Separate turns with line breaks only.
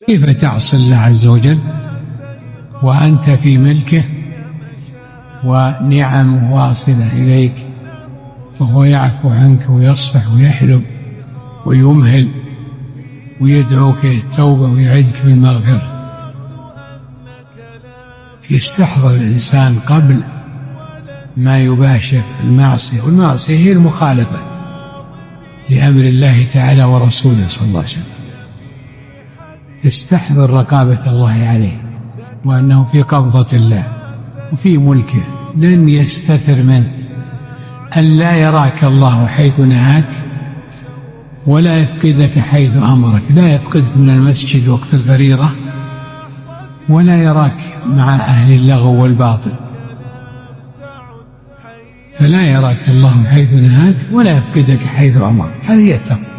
كيف تعصي الله عز وجل وأنت في ملكه ونعمه واصلة إليك وهو يعفو عنك ويصفح ويحلم ويمهل ويدعوك للتوبة ويعدك بالمغفرة. يستحضر الإنسان قبل ما يباشر المعصية، والمعصية هي المخالفة لأمر الله تعالى ورسوله صلى الله عليه وسلم، يستحضر رقابة الله عليه وأنه في قبضة الله وفي ملكه، لن يستتر منه أن لا يراك الله حيث نهاك ولا يفقدك حيث أمرك، لا يفقدك من المسجد وقت الفريضة ولا يراك مع أهل اللغو والباطل، فلا يراك الله حيث نهاك ولا يفقدك حيث أمرك. هذه هي التقوى.